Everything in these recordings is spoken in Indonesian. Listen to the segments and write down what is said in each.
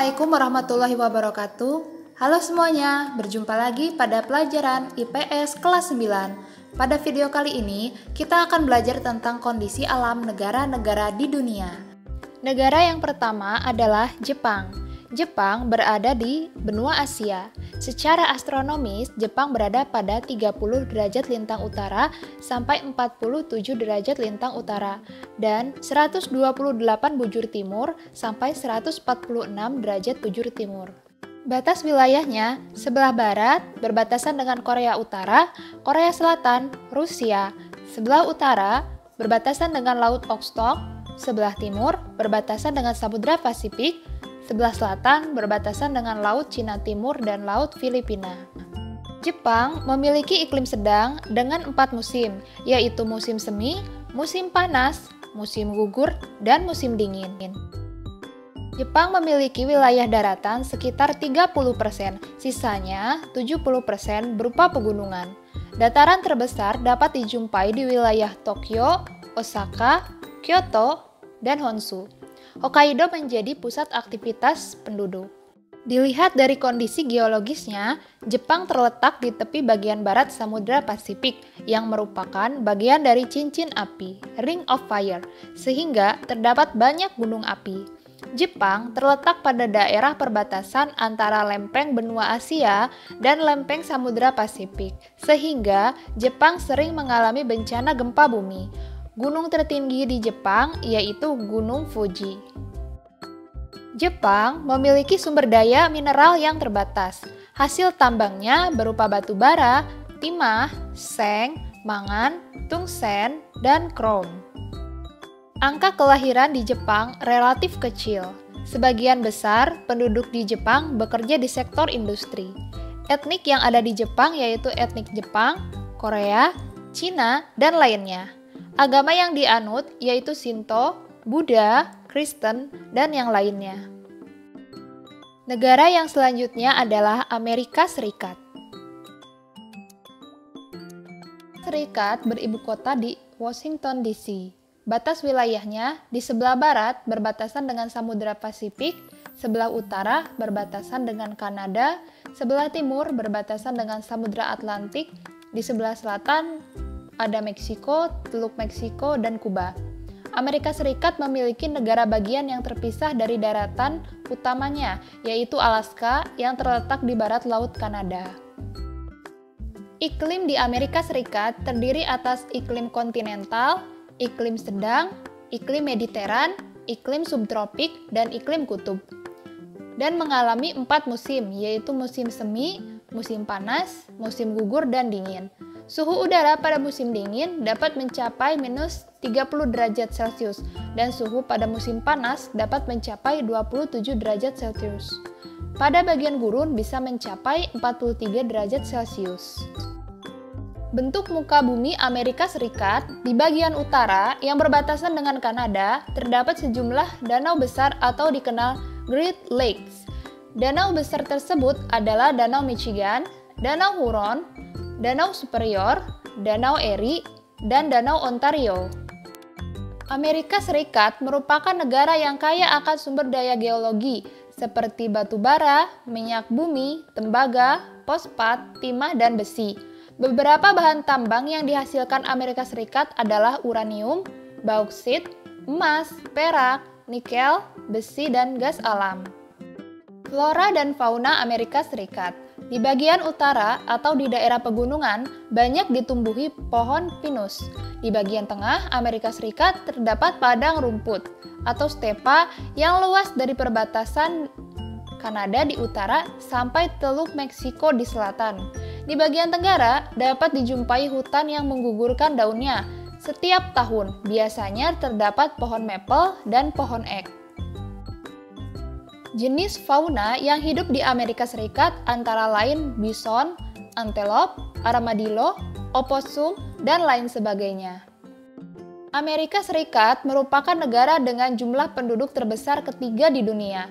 Assalamualaikum warahmatullahi wabarakatuh. Halo semuanya, berjumpa lagi pada pelajaran IPS kelas 9. Pada video kali ini, kita akan belajar tentang kondisi alam negara-negara di dunia. Negara yang pertama adalah Jepang. Jepang berada di benua Asia. Secara astronomis, Jepang berada pada 30 derajat lintang utara sampai 47 derajat lintang utara dan 128 bujur timur sampai 146 derajat bujur timur. Batas wilayahnya sebelah barat berbatasan dengan Korea Utara, Korea Selatan, Rusia. Sebelah utara berbatasan dengan Laut Okhotsk, sebelah timur berbatasan dengan Samudra Pasifik, sebelah selatan berbatasan dengan Laut Cina Timur dan Laut Filipina. Jepang memiliki iklim sedang dengan 4 musim, yaitu musim semi, musim panas, musim gugur, dan musim dingin. Jepang memiliki wilayah daratan sekitar 30%, sisanya 70% berupa pegunungan. Dataran terbesar dapat dijumpai di wilayah Tokyo, Osaka, Kyoto, dan Honshu. Hokkaido menjadi pusat aktivitas penduduk. Dilihat dari kondisi geologisnya, Jepang terletak di tepi bagian barat Samudra Pasifik yang merupakan bagian dari cincin api, Ring of Fire, sehingga terdapat banyak gunung api. Jepang terletak pada daerah perbatasan antara lempeng benua Asia dan lempeng Samudra Pasifik, sehingga Jepang sering mengalami bencana gempa bumi. Gunung tertinggi di Jepang yaitu Gunung Fuji. Jepang memiliki sumber daya mineral yang terbatas. Hasil tambangnya berupa batu bara, timah, seng, mangan, tungsten, dan krom. Angka kelahiran di Jepang relatif kecil. Sebagian besar penduduk di Jepang bekerja di sektor industri. Etnik yang ada di Jepang yaitu etnik Jepang, Korea, Cina, dan lainnya. Agama yang dianut yaitu Shinto, Buddha, Kristen, dan yang lainnya. Negara yang selanjutnya adalah Amerika Serikat. Serikat beribu kota di Washington DC. Batas wilayahnya di sebelah barat berbatasan dengan Samudra Pasifik, sebelah utara berbatasan dengan Kanada, sebelah timur berbatasan dengan Samudra Atlantik, di sebelah selatan ada Meksiko, Teluk Meksiko, dan Kuba. Amerika Serikat memiliki negara bagian yang terpisah dari daratan utamanya, yaitu Alaska yang terletak di barat Laut Kanada. Iklim di Amerika Serikat terdiri atas iklim kontinental, iklim sedang, iklim mediteran, iklim subtropik, dan iklim kutub. Dan mengalami 4 musim, yaitu musim semi, musim panas, musim gugur, dan dingin. Suhu udara pada musim dingin dapat mencapai minus 30 derajat Celcius dan suhu pada musim panas dapat mencapai 27 derajat Celcius. Pada bagian gurun bisa mencapai 43 derajat Celcius. Bentuk muka bumi Amerika Serikat di bagian utara yang berbatasan dengan Kanada terdapat sejumlah danau besar atau dikenal Great Lakes. Danau besar tersebut adalah Danau Michigan, Danau Huron, Danau Superior, Danau Erie, dan Danau Ontario. Amerika Serikat merupakan negara yang kaya akan sumber daya geologi seperti batu bara, minyak bumi, tembaga, fosfat, timah, dan besi. Beberapa bahan tambang yang dihasilkan Amerika Serikat adalah uranium, bauksit, emas, perak, nikel, besi, dan gas alam. Flora dan fauna Amerika Serikat. Di bagian utara atau di daerah pegunungan, banyak ditumbuhi pohon pinus. Di bagian tengah Amerika Serikat terdapat padang rumput atau stepa yang luas dari perbatasan Kanada di utara sampai Teluk Meksiko di selatan. Di bagian tenggara dapat dijumpai hutan yang menggugurkan daunnya. Setiap tahun biasanya terdapat pohon maple dan pohon ek. Jenis fauna yang hidup di Amerika Serikat antara lain bison, antelope, armadillo, opossum, dan lain sebagainya. Amerika Serikat merupakan negara dengan jumlah penduduk terbesar ketiga di dunia.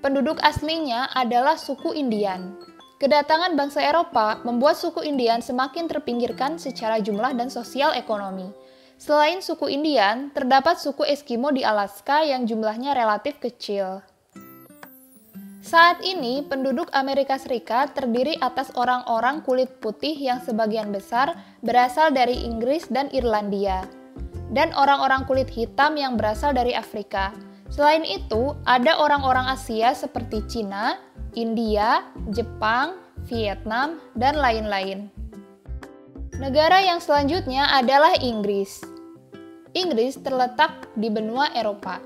Penduduk aslinya adalah suku Indian. Kedatangan bangsa Eropa membuat suku Indian semakin terpinggirkan secara jumlah dan sosial ekonomi. Selain suku Indian, terdapat suku Eskimo di Alaska yang jumlahnya relatif kecil. Saat ini, penduduk Amerika Serikat terdiri atas orang-orang kulit putih yang sebagian besar berasal dari Inggris dan Irlandia, dan orang-orang kulit hitam yang berasal dari Afrika. Selain itu, ada orang-orang Asia seperti Cina, India, Jepang, Vietnam, dan lain-lain. Negara yang selanjutnya adalah Inggris. Inggris terletak di benua Eropa.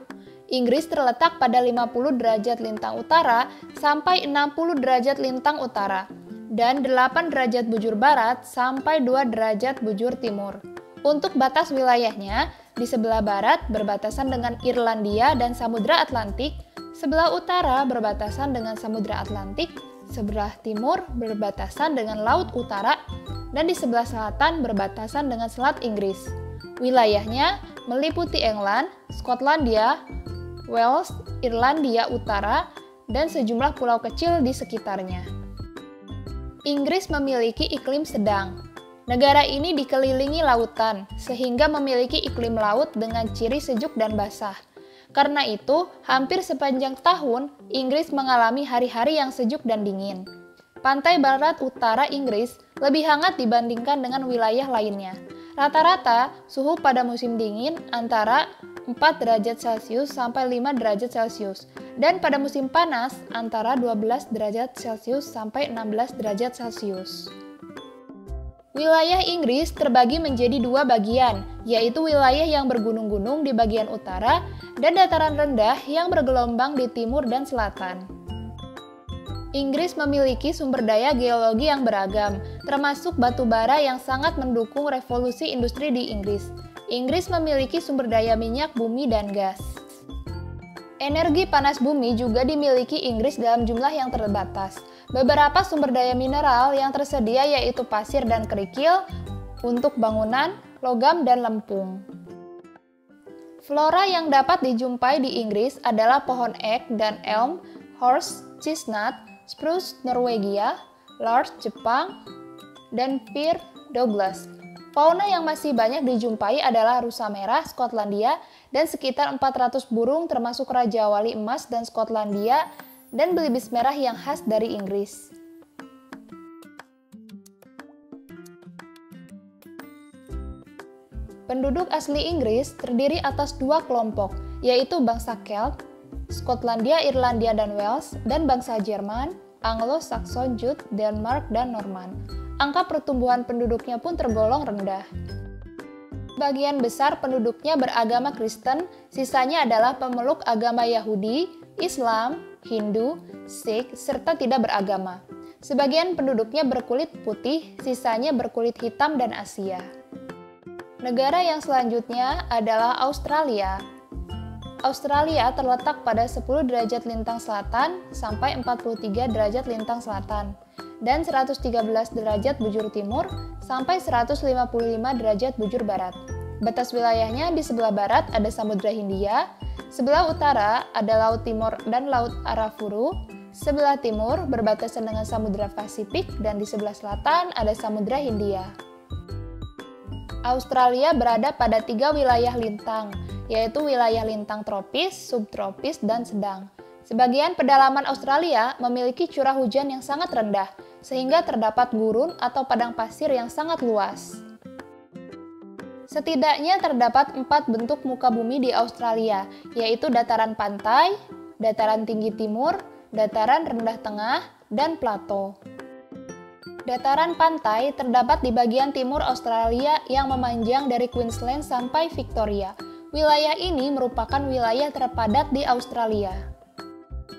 Inggris terletak pada 50 derajat lintang utara sampai 60 derajat lintang utara, dan 8 derajat bujur barat sampai 2 derajat bujur timur. Untuk batas wilayahnya, di sebelah barat berbatasan dengan Irlandia dan Samudra Atlantik, sebelah utara berbatasan dengan Samudra Atlantik, sebelah timur berbatasan dengan Laut Utara, dan di sebelah selatan berbatasan dengan Selat Inggris. Wilayahnya meliputi England, Skotlandia, Wales, Irlandia Utara, dan sejumlah pulau kecil di sekitarnya. Inggris memiliki iklim sedang. Negara ini dikelilingi lautan, sehingga memiliki iklim laut dengan ciri sejuk dan basah. Karena itu, hampir sepanjang tahun, Inggris mengalami hari-hari yang sejuk dan dingin. Pantai barat utara Inggris lebih hangat dibandingkan dengan wilayah lainnya. Rata-rata, suhu pada musim dingin antara 4 derajat Celcius sampai 5 derajat Celcius, dan pada musim panas antara 12 derajat Celcius sampai 16 derajat Celcius. Wilayah Inggris terbagi menjadi 2 bagian, yaitu wilayah yang bergunung-gunung di bagian utara dan dataran rendah yang bergelombang di timur dan selatan. Inggris memiliki sumber daya geologi yang beragam, termasuk batu bara yang sangat mendukung revolusi industri di Inggris. Inggris memiliki sumber daya minyak bumi dan gas. Energi panas bumi juga dimiliki Inggris dalam jumlah yang terbatas. Beberapa sumber daya mineral yang tersedia yaitu pasir dan kerikil untuk bangunan, logam, dan lempung. Flora yang dapat dijumpai di Inggris adalah pohon ek dan elm, horse, chestnut, spruce Norwegia, larch Jepang, dan fir Douglas. Fauna yang masih banyak dijumpai adalah rusa merah Skotlandia dan sekitar 400 burung termasuk Raja Wali Emas dan Skotlandia dan belibis merah yang khas dari Inggris. Penduduk asli Inggris terdiri atas 2 kelompok, yaitu bangsa Celt, Skotlandia, Irlandia, dan Wales, dan bangsa Jerman, Anglo-Saxon, Jute, Denmark, dan Norman. Angka pertumbuhan penduduknya pun tergolong rendah. Bagian besar penduduknya beragama Kristen, sisanya adalah pemeluk agama Yahudi, Islam, Hindu, Sikh, serta tidak beragama. Sebagian penduduknya berkulit putih, sisanya berkulit hitam dan Asia. Negara yang selanjutnya adalah Australia. Australia terletak pada 10 derajat lintang selatan sampai 43 derajat lintang selatan, dan 113 derajat bujur timur sampai 155 derajat bujur barat. Batas wilayahnya di sebelah barat ada Samudra Hindia, sebelah utara ada Laut Timur dan Laut Arafuru, sebelah timur berbatasan dengan Samudra Pasifik, dan di sebelah selatan ada Samudra Hindia. Australia berada pada 3 wilayah lintang, yaitu wilayah lintang tropis, subtropis, dan sedang. Sebagian pedalaman Australia memiliki curah hujan yang sangat rendah, sehingga terdapat gurun atau padang pasir yang sangat luas. Setidaknya terdapat 4 bentuk muka bumi di Australia, yaitu dataran pantai, dataran tinggi timur, dataran rendah tengah, dan plato. Dataran pantai terdapat di bagian timur Australia yang memanjang dari Queensland sampai Victoria. Wilayah ini merupakan wilayah terpadat di Australia.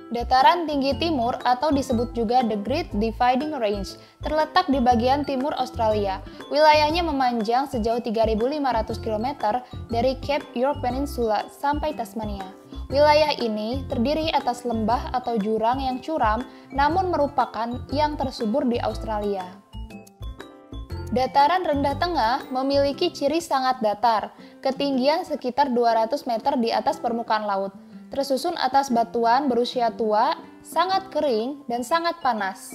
Dataran tinggi timur atau disebut juga The Great Dividing Range terletak di bagian timur Australia. Wilayahnya memanjang sejauh 3.500 km dari Cape York Peninsula sampai Tasmania. Wilayah ini terdiri atas lembah atau jurang yang curam namun merupakan yang tersubur di Australia. Dataran rendah tengah memiliki ciri sangat datar, ketinggian sekitar 200 meter di atas permukaan laut. Tersusun atas batuan berusia tua, sangat kering, dan sangat panas.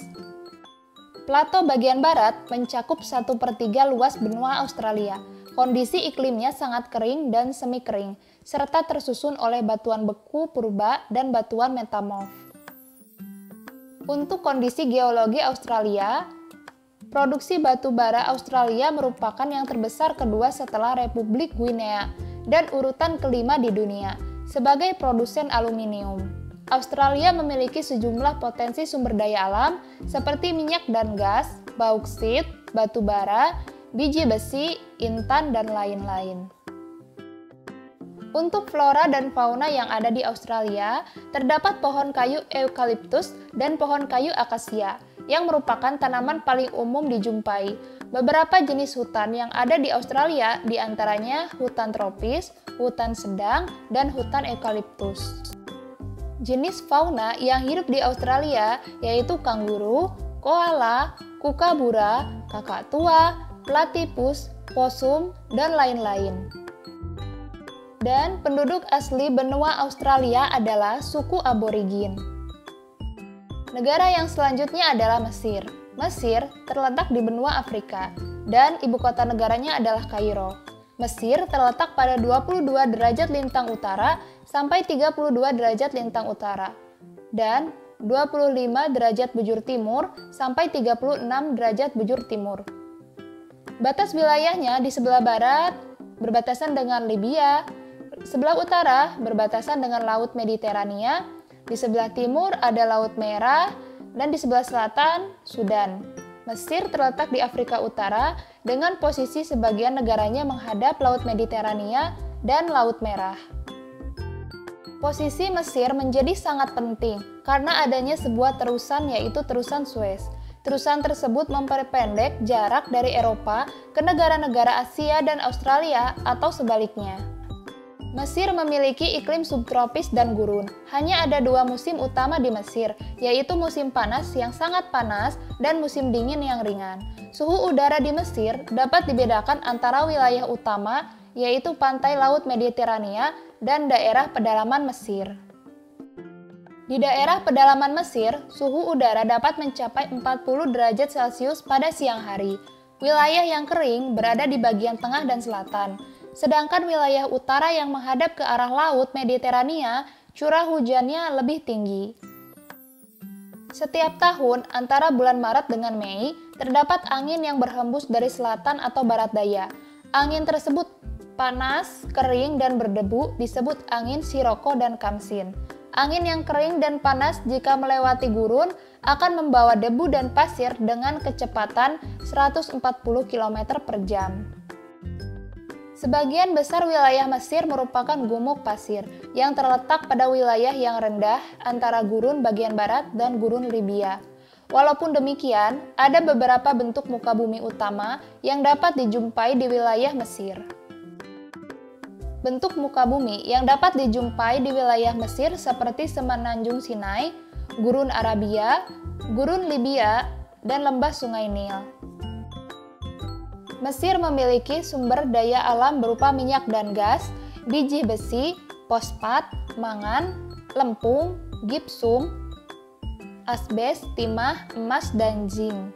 Plato bagian barat mencakup 1/3 luas benua Australia. Kondisi iklimnya sangat kering dan semi kering, serta tersusun oleh batuan beku purba dan batuan metamorf. Untuk kondisi geologi Australia, produksi batu bara Australia merupakan yang terbesar kedua setelah Republik Guinea dan urutan kelima di dunia sebagai produsen aluminium. Australia memiliki sejumlah potensi sumber daya alam seperti minyak dan gas, bauksit, batu bara, biji besi, intan, dan lain-lain. Untuk flora dan fauna yang ada di Australia, terdapat pohon kayu eukaliptus dan pohon kayu akasia, yang merupakan tanaman paling umum dijumpai. Beberapa jenis hutan yang ada di Australia diantaranya hutan tropis, hutan sedang, dan hutan eukaliptus. Jenis fauna yang hidup di Australia yaitu kanguru, koala, kukabura, kakak tua, platypus, possum, dan lain-lain. Dan penduduk asli benua Australia adalah suku aborigin. Negara yang selanjutnya adalah Mesir. Mesir terletak di benua Afrika dan ibu kota negaranya adalah Kairo. Mesir terletak pada 22 derajat lintang utara sampai 32 derajat lintang utara dan 25 derajat bujur timur sampai 36 derajat bujur timur. Batas wilayahnya di sebelah barat berbatasan dengan Libya, sebelah utara berbatasan dengan Laut Mediterania, di sebelah timur ada Laut Merah, dan di sebelah selatan Sudan. Mesir terletak di Afrika Utara dengan posisi sebagian negaranya menghadap Laut Mediterania dan Laut Merah. Posisi Mesir menjadi sangat penting karena adanya sebuah terusan yaitu terusan Suez. Terusan tersebut memperpendek jarak dari Eropa ke negara-negara Asia dan Australia atau sebaliknya. Mesir memiliki iklim subtropis dan gurun. Hanya ada dua musim utama di Mesir, yaitu musim panas yang sangat panas dan musim dingin yang ringan. Suhu udara di Mesir dapat dibedakan antara wilayah utama, yaitu pantai Laut Mediterania, dan daerah pedalaman Mesir. Di daerah pedalaman Mesir, suhu udara dapat mencapai 40 derajat Celcius pada siang hari. Wilayah yang kering berada di bagian tengah dan selatan. Sedangkan wilayah utara yang menghadap ke arah Laut Mediterania, curah hujannya lebih tinggi. Setiap tahun, antara bulan Maret dengan Mei, terdapat angin yang berhembus dari selatan atau barat daya. Angin tersebut panas, kering, dan berdebu disebut angin Sirocco dan Khamsin. Angin yang kering dan panas jika melewati gurun akan membawa debu dan pasir dengan kecepatan 140 km per jam. Sebagian besar wilayah Mesir merupakan gumuk pasir yang terletak pada wilayah yang rendah antara gurun bagian barat dan gurun Libya. Walaupun demikian, ada beberapa bentuk muka bumi utama yang dapat dijumpai di wilayah Mesir. Bentuk muka bumi yang dapat dijumpai di wilayah Mesir seperti Semenanjung Sinai, Gurun Arabia, Gurun Libya, dan lembah Sungai Nil. Mesir memiliki sumber daya alam berupa minyak dan gas, biji besi, fosfat, mangan, lempung, gipsum, asbes, timah, emas, dan zinc.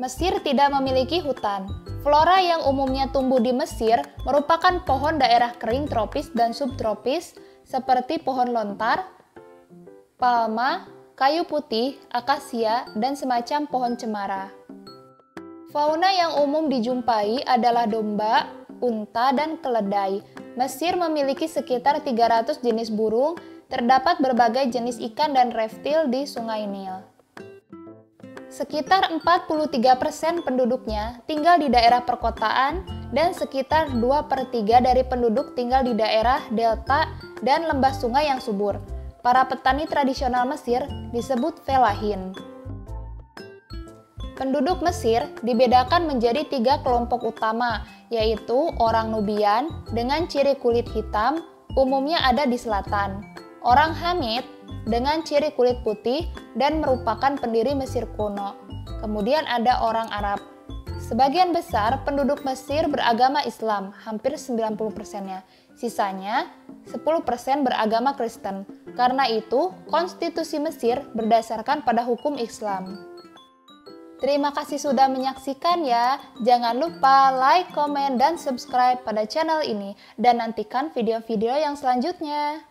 Mesir tidak memiliki hutan. Flora yang umumnya tumbuh di Mesir merupakan pohon daerah kering tropis dan subtropis seperti pohon lontar, palma, kayu putih, akasia, dan semacam pohon cemara. Fauna yang umum dijumpai adalah domba, unta, dan keledai. Mesir memiliki sekitar 300 jenis burung, terdapat berbagai jenis ikan dan reptil di Sungai Nil. Sekitar 43% penduduknya tinggal di daerah perkotaan dan sekitar 2/3 dari penduduk tinggal di daerah delta dan lembah sungai yang subur. Para petani tradisional Mesir disebut felahin. Penduduk Mesir dibedakan menjadi 3 kelompok utama, yaitu orang Nubian dengan ciri kulit hitam, umumnya ada di selatan. Orang Hamid dengan ciri kulit putih dan merupakan pendiri Mesir kuno. Kemudian ada orang Arab. Sebagian besar penduduk Mesir beragama Islam, hampir 90%-nya. Sisanya 10% beragama Kristen. Karena itu, konstitusi Mesir berdasarkan pada hukum Islam. Terima kasih sudah menyaksikan ya. Jangan lupa like, komen, dan subscribe pada channel ini. Dan nantikan video-video yang selanjutnya.